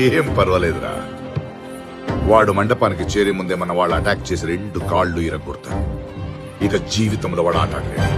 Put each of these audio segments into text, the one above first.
ఏం పర్వాలేదురా. వాడు మండపానికి చేరే ముందే మన వాళ్ళు అటాక్ చేసి 2 కాళ్ళు ఇరగొడతారు. ఇక జీవితంలో వాడు ఆట ఆడలేడు.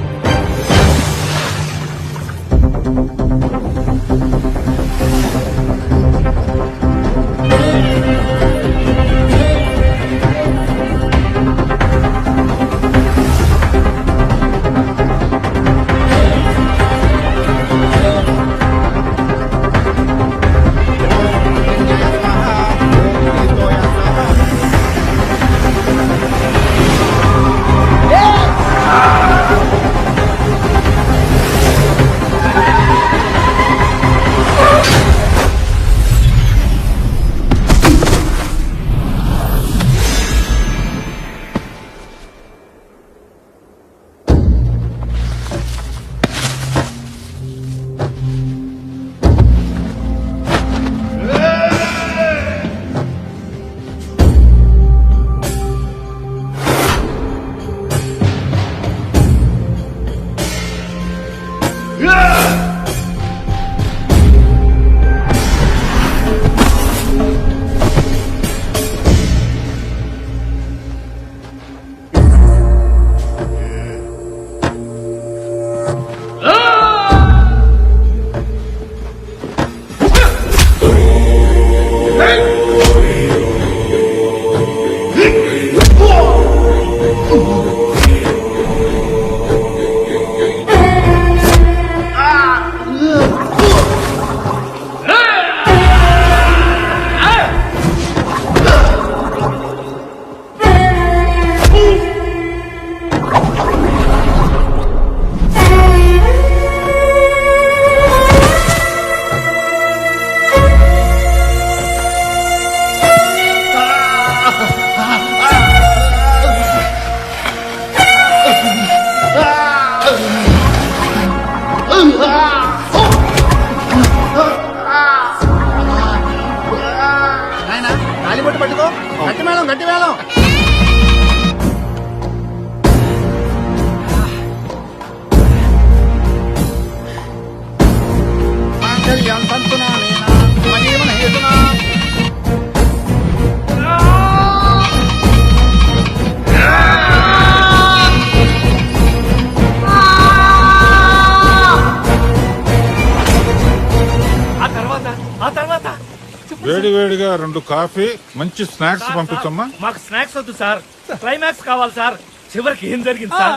వేడివేడిగా 2 కాఫీ, మంచి స్నాక్స్ పంపించమ్మా. మాకు స్నాక్స్ వద్దు సార్, క్లైమాక్స్ కావాలి సార్. చివరికి ఏం జరిగింది సార్?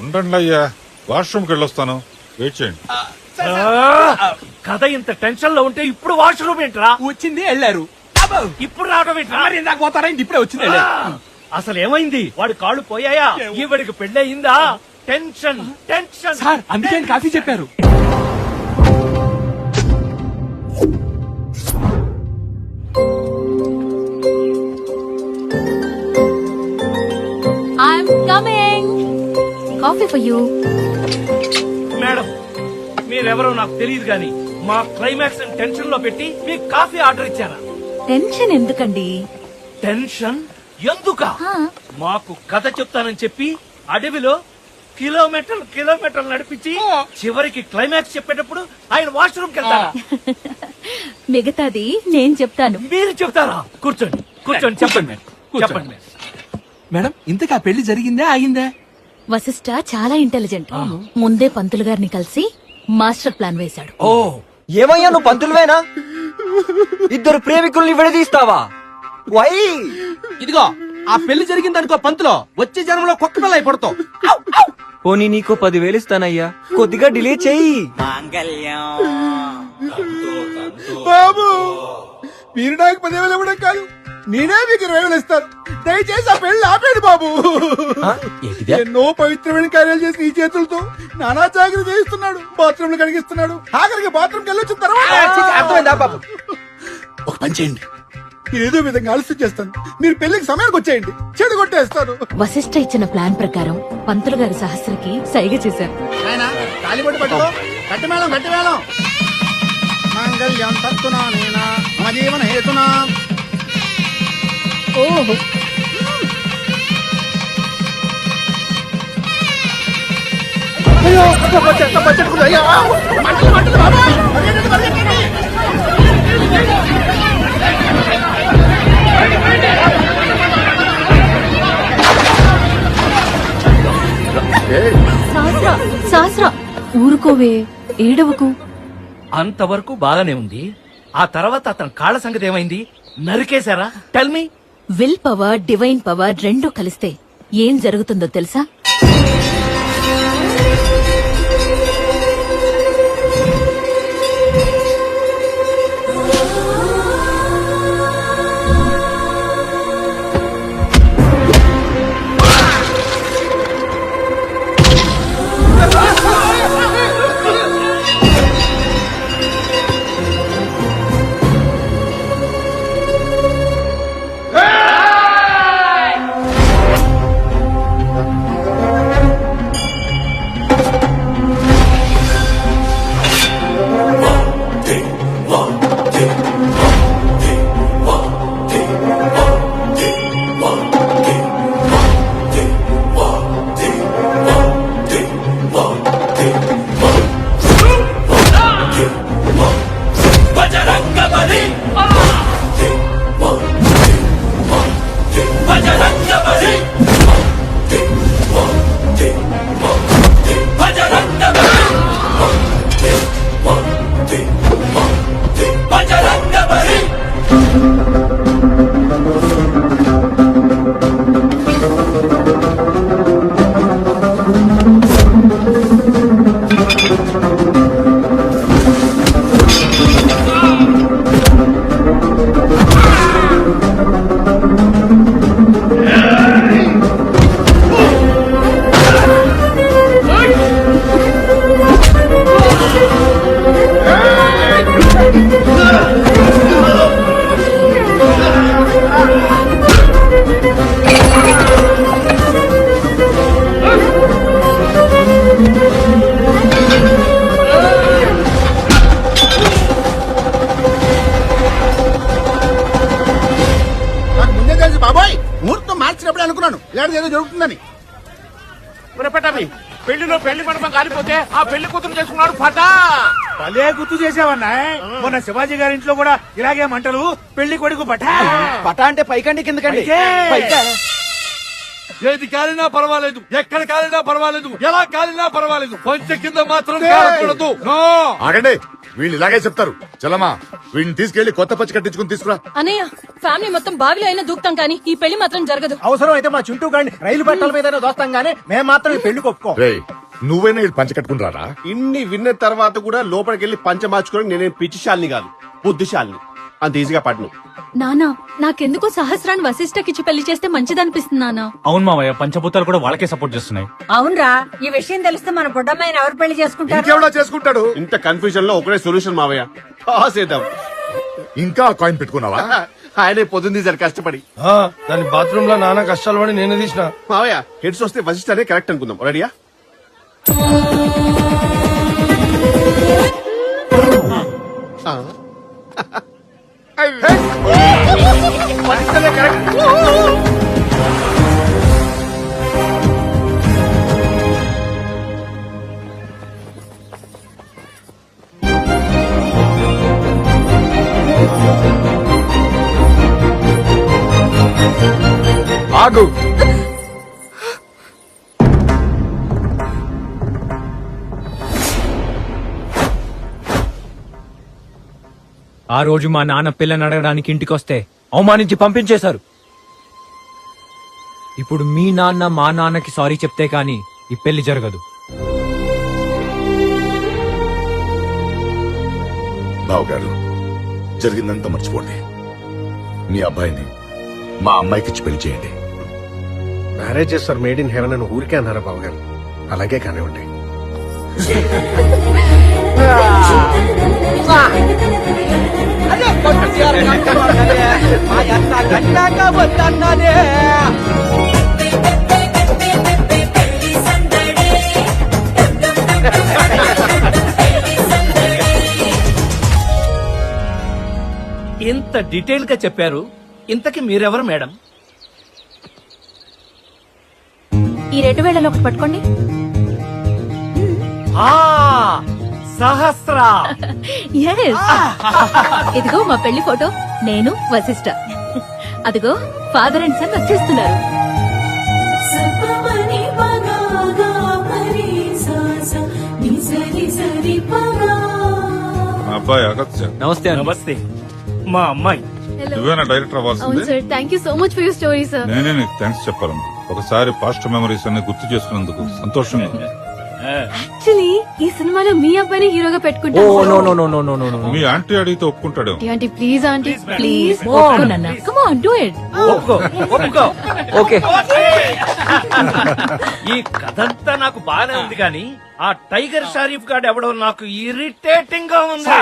ఉండండి అయ్యా, వాష్రూమ్కి వెళ్ళొస్తాను, వెయిట్ చేయండి. కథ ఇంత టెన్షన్ లో ఉంటే ఇప్పుడు వాష్రూమ్ ఏంట్రా? వచ్చింది వెళ్ళారు, ఇప్పుడు రావడం ఏంట్రా? ఇందాక పోతారా? ఇప్పుడే వచ్చింది. అసలు ఏమైంది? వాడి కాళ్ళు పోయాయా? ఈవిడికి పెళ్ళయిందా? టెన్షన్ టెన్షన్ సార్, అందుకే కాఫీ చెప్పారు. I'm coming. Coffee for you. Madam, మీరెవరో నాకు తెలియదు కానీ మా క్లైమాక్స్ టెన్షన్ లో పెట్టి మీకు కాఫీ ఆర్డర్ ఇచ్చారా? టెన్షన్ ఎందుకండి? టెన్షన్ ఎందుక? హా. మాకు కథ చెప్తానని చెప్పి అడవిలో కిలోమీటర్లు నడిపించి చివరికి క్లైమాక్స్ చెప్పేటప్పుడు ఆయన వాష్రూమ్కి వెళ్తారా? మిగతాది నేను చెప్తాను. మీరు చెప్తారా? కూర్చోండి కూర్చోండి, చెప్పండి చెప్పండి. మేడం, ఇంతకా పెళ్లి జరిగిందా ఆగిందా? వశిష్ఠ చాలా ఇంటెలిజెంట్. ముందే పంతులు గారిని కలిసి మాస్టర్ ప్లాన్ వేశాడు. ఓ, ఏమయ్యా నువ్వు పంతులువేనా? 2 ప్రేమికుల్ని విడదీస్తావా? వై? ఇదిగో, ఆ పెళ్లి జరిగిందనుకో పంతులో, వచ్చే జన్మలో కుక్క పిల్ల అయిపడతావు. పోనీ నీకు 10,000 ఇస్తానయ్యా, కొద్దిగా డిలే చెయ్యి. బాబు, మీరు నాకు 10,000 ఇవ్వడం కాదు, నేనే మీకు 20,000 ఇస్తాను. దయచేసి ఆ పెళ్లి ఆపేది బాబు. ఎన్నో పవిత్రమైన కార్యాలు చేసి ఈ చేతులతో నానా జాగ్రత్త చేయిస్తున్నాడు. బాత్రూమ్ కడిగిస్తున్నాడు. ఆఖరికి బాత్రూమ్ వెళ్ళొచ్చిన తర్వాత బాబు, ఒక పని చేయండి, ఏదో విధంగా ఆలస్యం చేస్తాను. మీరు పెళ్లికి సమయానికి వచ్చేయండి, చెడు కొట్టేస్తారు. వశిష్ఠ ఇచ్చిన ప్లాన్ ప్రకారం పంతులు గారి సహస్రకి సైగ చేశారు. తాలిబొట్టు పట్టుకో, గట్టి మేళం గట్టి మేళం. మాంగళ్యం తత్తునా నేనా మమ జీవన హేతునా. ఓహో, అయ్యో పచ్చట్టుకుంది. అయ్యో మంటలు మంటలు బాబా. పరిగెట్టండి, పరిగెట్టండి. శాస్త్ర శాస్త్ర ఊరుకోవే, ఏడవకు. అంతవరకు బాగానే ఉంది. ఆ తర్వాత అతని కాళ్ళ సంగతి ఏమైంది? నరికేశారా? Tell me. Will power, divine power రెండు కలిస్తే ఏం జరుగుతుందో తెలుసా? నాకు ముందే తెలుసు బాబోయ్, ముహూర్తం మార్చినప్పుడు అనుకున్నాను ఇలాంటిది ఏదో జరుగుతుందని. పెళ్లిలో పెళ్లి మండపం కాలిపోతే ఆ పెళ్లి కూతురు చేసుకున్నాడు ఫటా. భలే గుర్తు చేసావన్నా. మొన్న శివాజీ గారి ఇంట్లో కూడా ఇలాగే మంటలు, పెళ్లి కొడుకు పటా. పటా అంటే పైకండి కిందకండి. ఏది కాలినా పర్వాలేదు, ఎక్కడ కాలినా పర్వాలేదు, ఎలా కాలినా పర్వాలేదు, కొంచెం కింద మాత్రం కాలకూడదు. నో. ఆగండి, వీళ్ళు ఇలాగే చెప్తారు. చలమా, వీడిని తీసుకెళ్లి కొత్త పచ్చి కట్టించుకుని తీసుకురా. అనయ్య, ఫ్యామిలీ మొత్తం బావిలో అయినా దూకుతాం కానీ ఈ పెళ్లి మాత్రం జరగదు. అవసరం అయితే మా చుట్టూ గాని రైలు పట్టాల మీద దోస్తాం గానీ మేము మాత్రం ఈ పెళ్లికి ఒప్పుకో. రే, నువ్వైనా వీళ్ళు పంచి కట్టుకుని రారా. ఇన్ని విన్న తర్వాత కూడా లోపలికి వెళ్ళి పంచ మార్చుకోవడం నేనేం పిచ్చిశాలిని కాదు, బుద్ధిశాలిని. అంత ఈజీగా పడను. నానా, నాకెందుకో సహస్రాన్ని వశిష్ఠకిచ్చి పెళ్లి చేస్తే మంచిదనిపిస్తుంది నానా. అవును మావయ్య, పంచభూతాలు కూడా వాళ్ళకే సపోర్ట్ చేస్తున్నాయి. అవునరా, ఈ విషయం తెలిస్తే మన బుడ్డమ్మాయిని ఎవరు పెళ్లి చేసుకుంటారు? ఇంకెవడో చేసుకుంటాడు. ఇంత కన్ఫ్యూజన్ లో ఒకటే సొల్యూషన్ మావయ్య, పాసేద్దాం. ఇంకా కాయిన్ పెట్టుకున్నావా? ఆయనే పొద్దుంది జర కష్టపడి. దాని బాత్రూమ్ లో నాన్న కష్టాలు పడి నేను తీసిన. మావయ్య, హెడ్స్ వస్తే వశిష్ఠనే కరెక్ట్ అనుకుందాం. రెడీయా? వశిష్ఠనే కరెక్ట్. ఆగు. ఆ రోజు మా నాన్న పిల్లని అడగడానికి ఇంటికొస్తే అవమానించి పంపించేశారు. ఇప్పుడు మీ నాన్న మా నాన్నకి సారీ చెప్తే కానీ ఈ పెళ్లి జరగదు. బావగారు, జరిగిందంతా మర్చిపోండి. మీ అబ్బాయిని మా అమ్మాయికిచ్చి పెళ్లి చేయండి. మ్యారేజ్ చేస్తారు మేడ్ ఇన్ హెవెన్ అని ఊరికే అన్నారా బావగారు? అలాగే కానివ్వండి. ఇంత డీటెయిల్ గా చెప్పారు. ఇంతకి మీరెవరు మేడం? ఈ 2 వేళలో ఒకటి పట్టుకోండి. సహస్ర. Yes. ఇదిగో మా పెళ్లి ఫోటో, నేను వశిష్ఠ. అదిగో ఫాదర్ అండ్ సన్ వచ్చేస్తున్నారు. అబ్బాయి అగత్య. నమస్తే అండి. నమస్తే మా అమ్మాయి. నువ్వేనా డైరెక్టర్ అవ్వాల్సిందే? Sir thank you so much for your story sir. నేనే నీకు థ్యాంక్స్ చెప్పాలమ్మా. ఒకసారి పాస్ట్ మెమరీస్ అన్ని గుర్తు చేసుకున్నందుకు సంతోషంగా ఉంది. యాక్చువల్లీ ఈ సినిమాలో మీ అబ్బాయిని హీరోగా ఓ పెట్టుకుంటాను. No no no no no no no. మీ ఆంటీ అడిగితే ఒప్పుకుంటాడు. Aunty please aunty please come on do it. ఒప్పుకో ఒప్పుకో. ఓకే. ఈ కథంతా నాకు బానే ఉంది కానీ ఆ టైగర్ షరీఫ్ గాడు ఎవడో నాకు ఇరిటేటింగ్ గా ఉంది.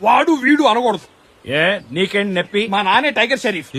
వాడు వీడు అనకూడదు. ఏ నీకేంటి నొప్పి? మా నాన్నే టైగర్ షరీఫ్.